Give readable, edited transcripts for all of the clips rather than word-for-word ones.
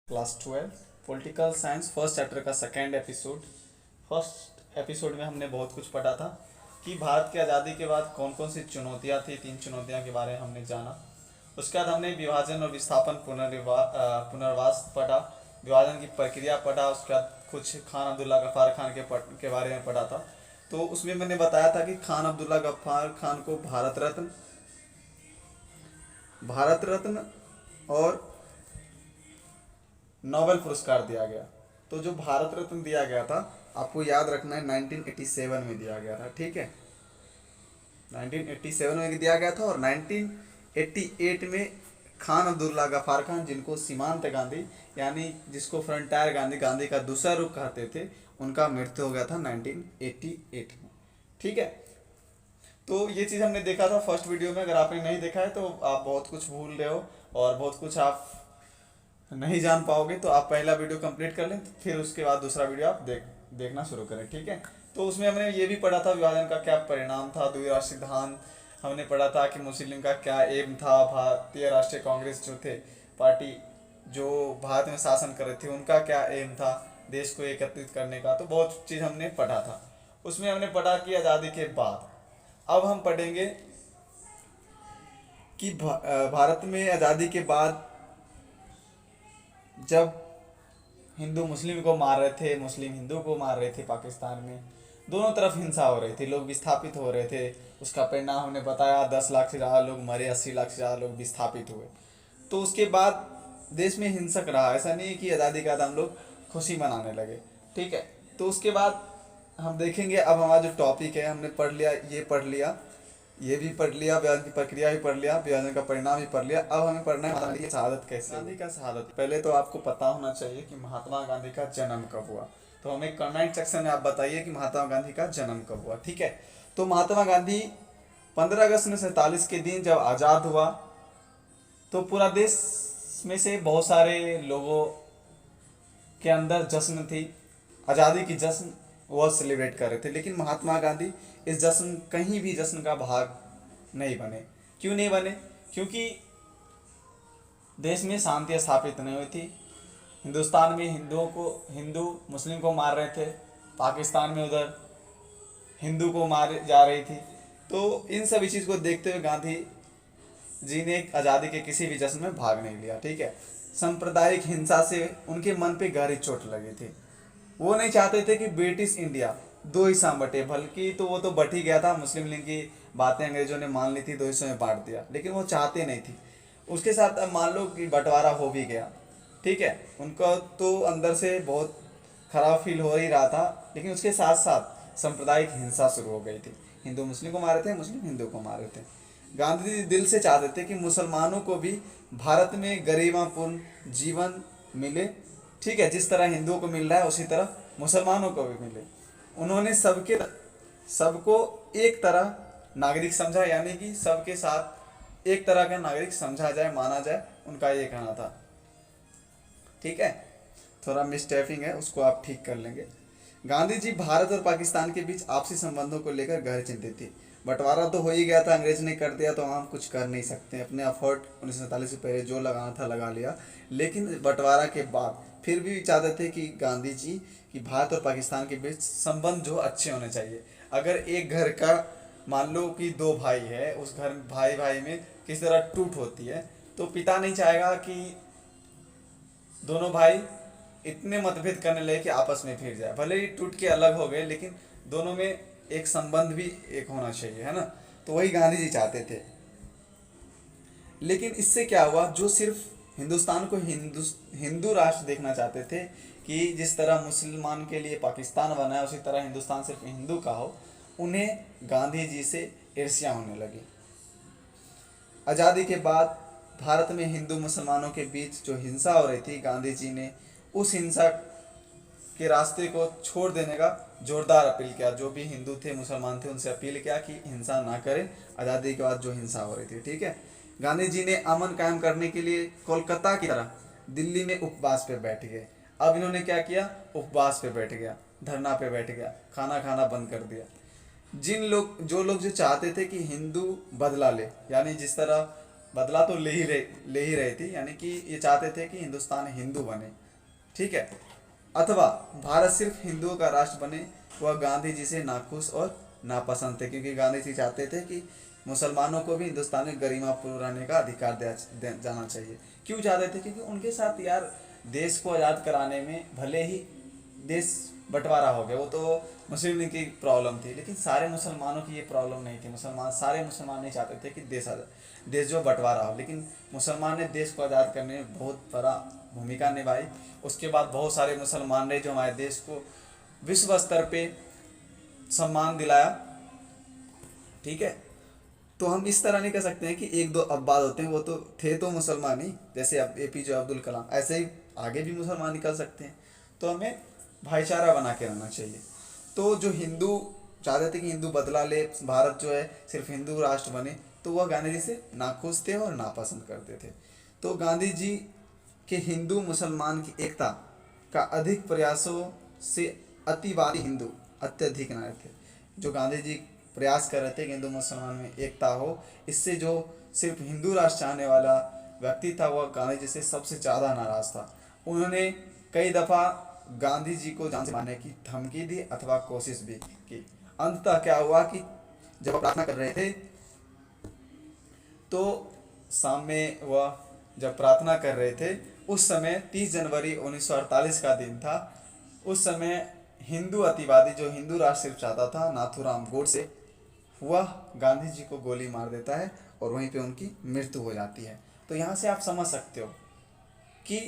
Class 12 political science first chapter का second episode. First episode में हमने बहुत कुछ पढ़ा था कि भारत की आज़ादी के बाद कौन कौन सी चुनौतियाँ थी। 3 चुनौतियाँ के बारे में हमने जाना। उसके बाद हमने विभाजन और विस्थापन पुनर्वास पढ़ा, विभाजन की प्रक्रिया पढ़ा। उसके बाद कुछ खान अब्दुल्ला गफ्फार खान के बारे में पढ़ा था। तो उसमें मैंने बताया था कि खान अब्दुल्ला गफ्फार खान को भारत रत्न और नोबेल पुरस्कार दिया गया। तो जो भारत रत्न दिया गया था, आपको याद रखना है 1987 में दिया गया था। ठीक है, 1987 में दिया गया था। और 1988 में खान अब्दुल्ला गफ्फार खान, जिनको सीमांत गांधी यानी जिसको फ्रंटायर गांधी, गांधी का दूसरा रूप कहते थे, उनका मृत्यु हो गया था 1988 में। ठीक है, तो ये चीज़ हमने देखा था फर्स्ट वीडियो में। अगर आपने नहीं देखा है तो आप बहुत कुछ भूल रहे हो और बहुत कुछ आप नहीं जान पाओगे। तो आप पहला वीडियो कंप्लीट कर लें, फिर उसके बाद दूसरा वीडियो आप देखना शुरू करें। ठीक है, तो उसमें हमने ये भी पढ़ा था विभाजन का क्या परिणाम था, द्विराष्ट्र सिद्धांत हमने पढ़ा था कि मुस्लिम लीग का क्या एम था, भारतीय राष्ट्रीय कांग्रेस जो थे पार्टी जो भारत में शासन कर रही थी, उनका क्या एम था देश को एकत्रित करने का। तो बहुत चीज़ हमने पढ़ा था। उसमें हमने पढ़ा कि आज़ादी के बाद। अब हम पढ़ेंगे कि भारत में आज़ादी के बाद जब हिंदू मुस्लिम को मार रहे थे, मुस्लिम हिंदू को मार रहे थे, पाकिस्तान में दोनों तरफ हिंसा हो रही थी, लोग विस्थापित हो रहे थे। उसका परिणाम हमने बताया, 10 लाख से ज़्यादा लोग मरे, 80 लाख से ज़्यादा लोग विस्थापित हुए। तो उसके बाद देश में हिंसक रहा। ऐसा नहीं है कि आज़ादी के बाद हम लोग खुशी मनाने लगे। ठीक है, तो उसके बाद हम देखेंगे। अब हमारा जो टॉपिक है, हमने पढ़ लिया, ये पढ़ लिया, ये भी पढ़ लिया, विभाजन की प्रक्रिया भी पढ़ लिया, विभाजन का परिणाम भी पढ़ लिया। अब हमें पढ़ना है गांधी की शहादत कैसे। गांधी का शहादत पहले तो आपको पता होना चाहिए कि महात्मा गांधी का जन्म कब हुआ। तो हमें कमेंट सेक्शन में आप बताइए कि महात्मा गांधी का जन्म कब हुआ। ठीक है, तो महात्मा गांधी 15 अगस्त 1947 के दिन जब आज़ाद हुआ, तो पूरा देश में से बहुत सारे लोगों के अंदर जश्न थी, आज़ादी की जश्न वह सेलिब्रेट कर रहे थे। लेकिन महात्मा गांधी इस जश्न कहीं भी जश्न का भाग नहीं बने। क्यों नहीं बने? क्योंकि देश में शांति स्थापित नहीं हुई थी। हिंदुस्तान में हिंदू मुस्लिम को मार रहे थे, पाकिस्तान में उधर हिंदू को मारे जा रही थी। तो इन सभी चीज़ को देखते हुए गांधी जी ने आज़ादी के किसी भी जश्न में भाग नहीं लिया। ठीक है, सांप्रदायिक हिंसा से उनके मन पे गहरी चोट लगी थी। वो नहीं चाहते थे कि ब्रिटिश इंडिया दो हिस्सा में बटे, बल्कि तो वो तो बट ही गया था। मुस्लिम लीग की बातें अंग्रेजों ने मान ली थी, दो हिस्सों में बांट दिया, लेकिन वो चाहते नहीं थी। उसके साथ अब मान लो कि बंटवारा हो भी गया, ठीक है, उनका तो अंदर से बहुत खराब फील हो ही रहा था। लेकिन उसके साथ साथ सांप्रदायिक हिंसा शुरू हो गई थी। हिंदू मुस्लिम को मारे थे, मुस्लिम हिंदू को मारे थे। गांधी जी दिल से चाहते थे कि मुसलमानों को भी भारत में गरिमापूर्ण जीवन मिले। ठीक है, जिस तरह हिंदुओं को मिल रहा है उसी तरह मुसलमानों को भी मिले। उन्होंने सबको एक तरह नागरिक समझा, यानी कि सबके साथ एक तरह का नागरिक समझा जाए, माना जाए, उनका ये कहना था। ठीक है, थोड़ा मिस्टेपिंग है, उसको आप ठीक कर लेंगे। गांधी जी भारत और पाकिस्तान के बीच आपसी संबंधों को लेकर गहरे चिंतित थी। बंटवारा तो हो ही गया था, अंग्रेज ने कर दिया, तो हम कुछ कर नहीं सकते। अपने एफर्ट 1947 से पहले जो लगाना था लगा लिया। लेकिन बंटवारा के बाद फिर भी चाहते थे कि गांधी जी कि भारत और पाकिस्तान के बीच संबंध जो अच्छे होने चाहिए। अगर एक घर का मान लो कि दो भाई है, उस घर में भाई भाई में किस तरह टूट होती है, तो पिता नहीं चाहेगा कि दोनों भाई इतने मतभेद करने लगे कि आपस में फिर जाए। भले ही टूट के अलग हो गए, लेकिन दोनों में एक संबंध भी एक होना चाहिए, है ना। तो वही गांधी जी चाहते थे। लेकिन इससे क्या हुआ, जो सिर्फ हिंदुस्तान को हिंदू राष्ट्र देखना चाहते थे कि जिस तरह मुसलमान के लिए पाकिस्तान बना है उसी तरह हिंदुस्तान सिर्फ हिंदू का हो, उन्हें गांधी जी से ईर्ष्या होने लगी। आज़ादी के बाद भारत में हिंदू मुसलमानों के बीच जो हिंसा हो रही थी, गांधी जी ने उस हिंसा के रास्ते को छोड़ देने का जोरदार अपील किया। जो भी हिंदू थे, मुसलमान थे, उनसे अपील किया कि हिंसा ना करें आज़ादी के बाद जो हिंसा हो रही थी। ठीक है, गांधी जी ने अमन कायम करने के लिए कोलकाता की तरह दिल्ली में उपवास पे बैठ गए। अब इन्होंने क्या किया, उपवास पे बैठ गया, धरना पे बैठ गया, खाना खाना बंद कर दिया। जो लोग जो चाहते थे कि हिंदू बदला ले, यानी जिस तरह बदला तो ले ही रहे थे, यानी कि ये चाहते थे कि हिंदुस्तान हिंदू बने, ठीक है, अथवा भारत सिर्फ हिंदुओं का राष्ट्र बने। वह गांधी जी से नाखुश और नापसंद थे, क्योंकि गांधी जी चाहते थे कि मुसलमानों को भी हिंदुस्तान में गरिमापूर्ण रहने का अधिकार दिया जाना चाहिए। क्यों चाहते थे? क्योंकि उनके साथ यार देश को आज़ाद कराने में भले ही देश बंटवारा हो गया, वो तो मुस्लिम लीग की प्रॉब्लम थी, लेकिन सारे मुसलमानों की ये प्रॉब्लम नहीं थी। सारे मुसलमान नहीं चाहते थे कि देश जो बंटवारा हो, लेकिन मुसलमान ने देश को आज़ाद करने में बहुत बड़ा भूमिका निभाई। उसके बाद बहुत सारे मुसलमान ने जो हमारे देश को विश्व स्तर पे सम्मान दिलाया, ठीक है। तो हम इस तरह नहीं कह सकते हैं कि एक दो अब्बाद होते हैं, वो तो थे तो मुसलमान ही, जैसे अब APJ अब्दुल कलाम, ऐसे ही आगे भी मुसलमान निकल सकते हैं। तो हमें भाईचारा बना के रहना चाहिए। तो जो हिंदू चाहते थे कि हिंदू बदला ले, भारत जो है सिर्फ हिंदू राष्ट्र बने, तो वह गांधी जी से नाखुश थे और नापसंद करते थे। तो गांधी जी के हिंदू मुसलमान की एकता का अधिक प्रयासों से अतिवादी हिंदू अत्यधिक नायक थे। जो गांधी जी प्रयास कर रहे थे कि हिंदू मुसलमान में एकता हो, इससे जो सिर्फ हिंदू राष्ट्र चाहने वाला व्यक्ति था वह गांधी जी से सबसे ज़्यादा नाराज था। उन्होंने कई दफ़ा गांधी जी को जान से मारने की धमकी दी अथवा कोशिश भी की। अंततः क्या हुआ कि जब प्रार्थना कर रहे थे तो शाम में वह जब प्रार्थना कर रहे थे उस समय 30 जनवरी 1948 का दिन था। उस समय हिंदू अतिवादी जो हिंदू राष्ट्र सिर्फ चाहता था, नाथूराम गोडसे, वह गांधी जी को गोली मार देता है और वहीं पे उनकी मृत्यु हो जाती है। तो यहाँ से आप समझ सकते हो कि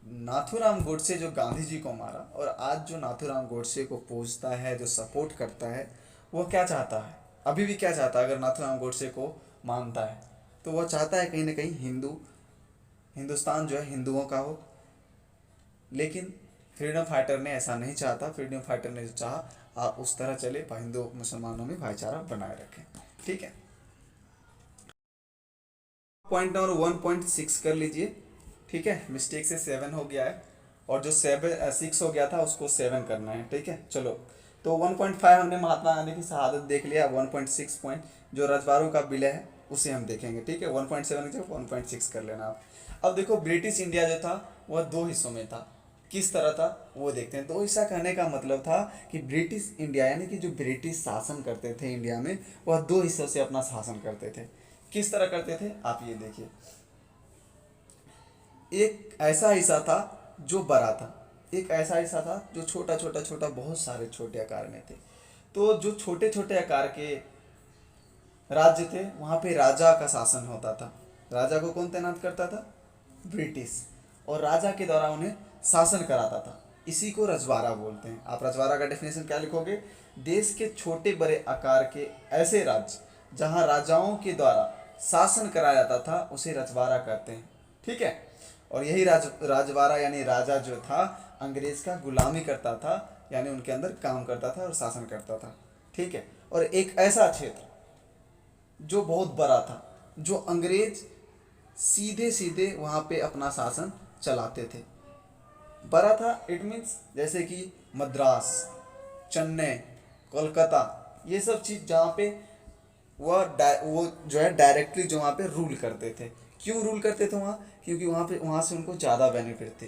नाथूराम गोडसे जो गांधी जी को मारा, और आज जो नाथूराम गोडसे को पूजता है, जो सपोर्ट करता है, वो क्या चाहता है, अभी भी क्या चाहता है? अगर नाथूराम गोडसे को मानता है तो वह चाहता है कहीं ना कहीं हिंदुस्तान जो है हिंदुओं का हो। लेकिन फ्रीडम फाइटर ने ऐसा नहीं चाहता। फ्रीडम फाइटर ने जो चाहा आप उस तरह चले, हिंदू मुसलमानों में भाईचारा बनाए रखें, ठीक है। पॉइंट नंबर 1.6 कर लीजिए, ठीक है। मिस्टेक से 7 हो गया है और जो 6 हो गया था उसको 7 करना है, ठीक है। चलो, तो 1.5 हमने महात्मा गांधी की शहादत देख लिया। 1.6 पॉइंट जो रजवाड़ों का विलय है उसे हम देखेंगे, ठीक है। 1.7 की जगह 1.6 कर लेना आप। अब देखो, ब्रिटिश इंडिया जो था वह 2 हिस्सों में था। किस तरह था वो देखते हैं। तो ऐसा कहने का मतलब था कि ब्रिटिश इंडिया यानी कि जो ब्रिटिश शासन करते थे इंडिया में, वह 2 हिस्सों से अपना शासन करते थे। किस तरह करते थे आप ये देखिए। एक ऐसा हिस्सा था जो बड़ा था, एक ऐसा हिस्सा था जो छोटा छोटा छोटा बहुत सारे छोटे आकार में थे। तो जो छोटे छोटे आकार के राज्य थे वहाँ पे राजा का शासन होता था। राजा को कौन तैनात करता था? ब्रिटिश। और राजा के द्वारा उन्हें शासन कराता था। इसी को रजवाड़ा बोलते हैं। आप रजवाड़ा का डेफिनेशन क्या लिखोगे? देश के छोटे बड़े आकार के ऐसे राज्य जहाँ राजाओं के द्वारा शासन कराया जाता था उसे रजवाड़ा कहते हैं, ठीक है। और यही राजवाड़ा यानी राजा जो था अंग्रेज का गुलामी करता था, यानी उनके अंदर काम करता था और शासन करता था, ठीक है। और एक ऐसा क्षेत्र जो बहुत बड़ा था, जो अंग्रेज सीधे सीधे वहाँ पे अपना शासन चलाते थे। बड़ा था इट मीन्स जैसे कि मद्रास, चेन्नई, कोलकाता, ये सब चीज़ जहाँ पे वो जो है डायरेक्टली जो वहाँ पे रूल करते थे। क्यों रूल करते थे वहाँ? क्योंकि वहाँ से उनको ज़्यादा बेनिफिट थे।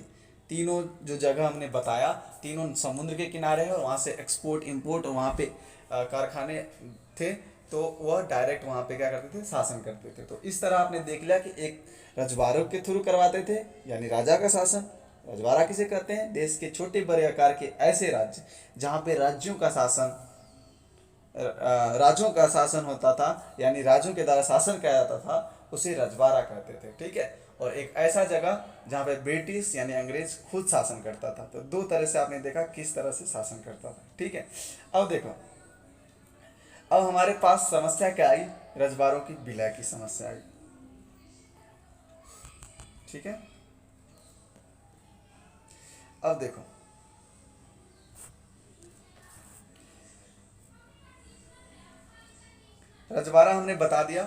तीनों जो जगह हमने बताया, तीनों समुद्र के किनारे है और वहाँ से एक्सपोर्ट इंपोर्ट और वहाँ पे कारखाने थे, तो वह डायरेक्ट वहाँ पे क्या करते थे? शासन करते थे। तो इस तरह आपने देख लिया कि एक रजवाड़ों के थ्रू करवाते थे यानी राजा का शासन। रजवाड़ा किसे कहते हैं? देश के छोटे बड़े आकार के ऐसे राज्य जहाँ पे राज्यों का शासन होता था, यानी राज्यों के द्वारा शासन किया जाता था, उसे रजवाड़ा कहते थे, ठीक है। और एक ऐसा जगह जहाँ पे ब्रिटिश यानी अंग्रेज खुद शासन करता था। तो 2 तरह से आपने देखा किस तरह से शासन करता था, ठीक है। अब देखो, अब हमारे पास समस्या क्या आई? रजवाड़ों की विलय की समस्या आई, ठीक है। अब देखो, रजवाड़ा हमने बता दिया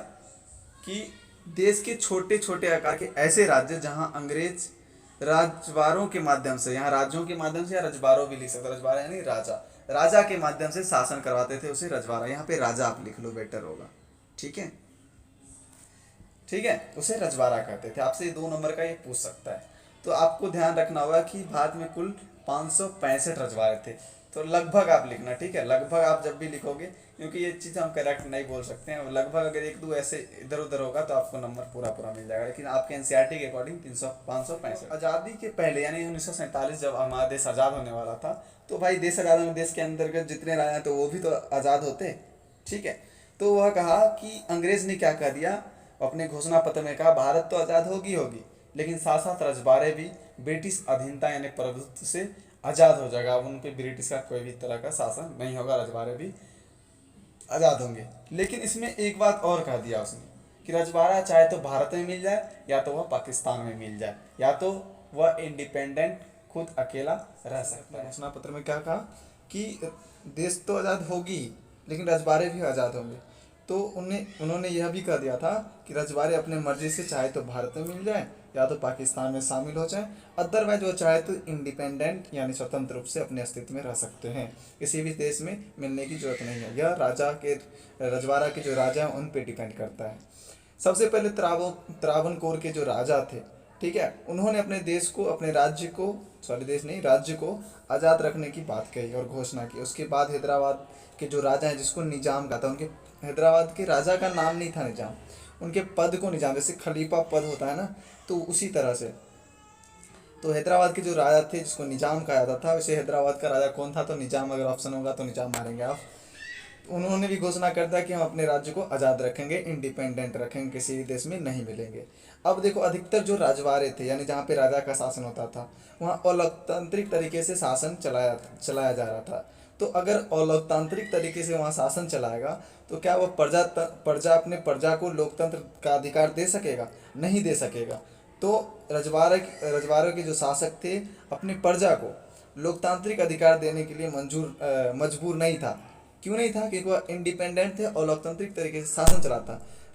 कि देश के छोटे छोटे आकार के ऐसे राज्य जहां अंग्रेज राजवाड़ों के माध्यम से, यहाँ राज्यों के माध्यम से या रजवाड़ों भी लिख सकते, रजवाड़ा यानी राजा के माध्यम से शासन करवाते थे, उसे रजवाड़ा। यहाँ पे राजा आप लिख लो, बेटर होगा, ठीक है। ठीक है, उसे रजवाड़ा कहते थे। आपसे ये 2 नंबर का ये पूछ सकता है। तो आपको ध्यान रखना होगा कि भारत में कुल 565 रजवाड़े थे। तो लगभग आप लिखना, ठीक है, लगभग आप जब भी लिखोगे, क्योंकि ये चीज़ हम करेक्ट नहीं बोल सकते हैं, लगभग अगर 1-2 ऐसे इधर उधर होगा तो आपको नंबर पूरा पूरा मिल जाएगा, लेकिन आपके एनसीईआरटी के अकॉर्डिंग 565। आज़ादी के पहले यानी 1947 जब हमारा देश आज़ाद होने वाला था, तो भाई देश आज़ाद होने, देश के अंतर्गत जितने राजा हैं तो वो भी तो आज़ाद होते, ठीक है। तो वह कहा कि अंग्रेज ने क्या कह दिया अपने घोषणा पत्र में, कहा भारत तो आज़ाद होगी होगी, लेकिन साथ साथ रजवाड़े भी ब्रिटिश अधीनता यानी प्रभुत्व से आज़ाद हो जाएगा। अब उन पे ब्रिटिश का कोई भी तरह का शासन नहीं होगा, रजवाड़े भी आज़ाद होंगे। लेकिन इसमें एक बात और कह दिया उसने कि रजवाड़ा चाहे तो भारत में मिल जाए या तो वह पाकिस्तान में मिल जाए, या तो वह इंडिपेंडेंट खुद अकेला रह सकता है। घोषणा पत्र में क्या कहा कि देश तो आज़ाद होगी लेकिन रजवाड़े भी आज़ाद होंगे। तो उन्होंने यह भी कह दिया था कि रजवाड़े अपने मर्जी से चाहे तो भारत में मिल जाए या तो पाकिस्तान में शामिल हो जाए, अदरवाइज वो चाहे तो इंडिपेंडेंट यानी स्वतंत्र रूप से अपने अस्तित्व में रह सकते हैं, किसी भी देश में मिलने की जरूरत नहीं है। यह राजा के रजवाड़ा के जो राजा हैं उन पे डिपेंड करता है। सबसे पहले त्रावणकोर के जो राजा थे, ठीक है, उन्होंने अपने देश को, अपने राज्य को, सॉरी देश नहीं, राज्य को आज़ाद रखने की बात कही और घोषणा की। उसके बाद हैदराबाद के जो राजा हैं जिसको निजाम कहा था, उनके हैदराबाद के राजा का नाम नहीं था निजाम, उनके पद को निजाम, जैसे खलीफा पद होता है ना, तो उसी तरह से। तो हैदराबाद के जो राजा थे जिसको निजाम कहा जाता था, वैसे हैदराबाद का राजा कौन था, तो निजाम, अगर ऑप्शन होगा तो निजाम मारेंगे आप। उन्होंने भी घोषणा कर दिया कि हम अपने राज्य को आज़ाद रखेंगे, इंडिपेंडेंट रखेंगे, किसी भी देश में नहीं मिलेंगे। अब देखो, अधिकतर जो रजवाड़े थे यानी जहाँ पे राजा का शासन होता था, वहाँ अलोकतांत्रिक तरीके से शासन चलाया जा रहा था। तो अगर अलोकतांत्रिक तरीके से वहाँ शासन चलाएगा तो क्या वह प्रजा अपने प्रजा को लोकतंत्र का अधिकार दे सकेगा? नहीं दे सकेगा। तो रजवाड़ों के जो शासक थे अपनी प्रजा को लोकतांत्रिक अधिकार देने के लिए मजबूर नहीं था। क्यों नहीं था? क्योंकि वह इंडिपेंडेंट थे और लोकतांत्रिक तरीके से शासन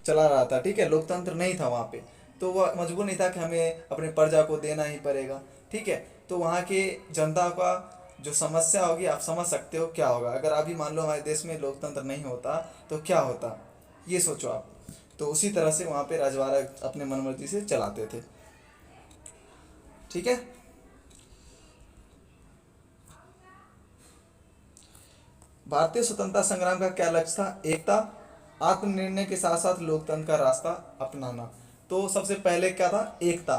चला रहा था, ठीक है, लोकतंत्र नहीं था वहाँ पे, तो वह मजबूर नहीं था कि हमें अपने प्रजा को देना ही पड़ेगा, ठीक है। तो वहाँ के जनता का जो समस्या होगी आप समझ सकते हो क्या होगा। अगर अभी मान लो हमारे देश में लोकतंत्र नहीं होता तो क्या होता, ये सोचो आप। तो उसी तरह से वहाँ पे रजवाड़ा अपने मनमर्जी से चलाते थे, ठीक है। भारतीय स्वतंत्रता संग्राम का क्या लक्ष्य था? एकता, आत्मनिर्णय के साथ साथ लोकतंत्र का रास्ता अपनाना। तो सबसे पहले क्या था? एकता।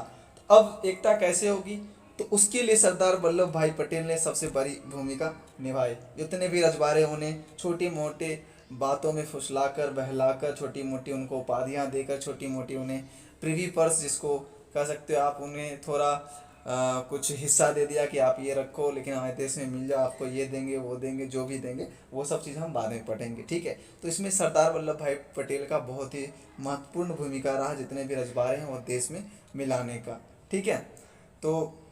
अब एकता कैसे होगी? तो उसके लिए सरदार वल्लभ भाई पटेल ने सबसे बड़ी भूमिका निभाई। जितने भी रजवाड़े उन्हें छोटी मोटी बातों में फुसलाकर, बहलाकर, छोटी मोटी उनको उपाधियां देकर, छोटी मोटी उन्हें प्रिवी पर्स जिसको कह सकते हो आप, उन्हें थोड़ा कुछ हिस्सा दे दिया कि आप ये रखो लेकिन हमारे देश में मिल जाओ, आपको ये देंगे वो देंगे, जो भी देंगे वो सब चीज़ हम बाद में पढ़ेंगे, ठीक है। तो इसमें सरदार वल्लभ भाई पटेल का बहुत ही महत्वपूर्ण भूमिका रहा जितने भी रजवाड़े हैं वो देश में मिलाने का, ठीक है। तो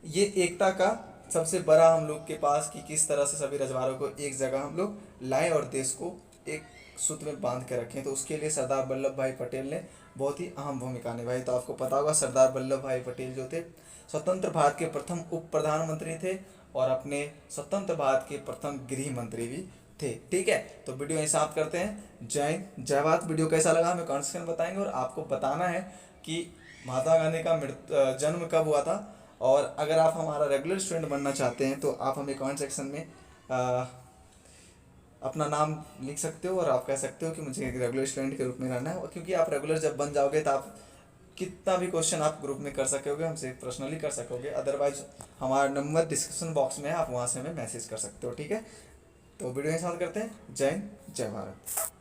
ये एकता का सबसे बड़ा हम लोग के पास कि किस तरह से सभी रजवाड़ों को एक जगह हम लोग लाएं और देश को एक सूत्र में बांध के रखें। तो उसके लिए सरदार वल्लभ भाई पटेल ने बहुत ही अहम भूमिका निभाई। तो आपको पता होगा सरदार वल्लभ भाई पटेल जो थे स्वतंत्र भारत के प्रथम उप प्रधानमंत्री थे और अपने स्वतंत्र भारत के प्रथम गृह मंत्री भी थे, ठीक है। तो वीडियो यहीं समाप्त करते हैं। जय हिंद, जय भारत। वीडियो कैसा लगा हमें कमेंट सेक्शन में बताएंगे और आपको बताना है कि महात्मा गांधी का जन्म कब हुआ था। और अगर आप हमारा रेगुलर स्टूडेंट बनना चाहते हैं तो आप हमें कमेंट सेक्शन में अपना नाम लिख सकते हो और आप कह सकते हो कि मुझे रेगुलर स्टूडेंट के रूप में रहना है। क्योंकि आप रेगुलर जब बन जाओगे तो आप कितना भी क्वेश्चन आप ग्रुप में कर सकोगे, हमसे पर्सनली कर सकोगे। अदरवाइज हमारा नंबर डिस्क्रिप्शन बॉक्स में है, आप वहाँ से हमें मैसेज कर सकते हो, ठीक है। तो वीडियो के साथ करते हैं। जय हिंद, जय भारत।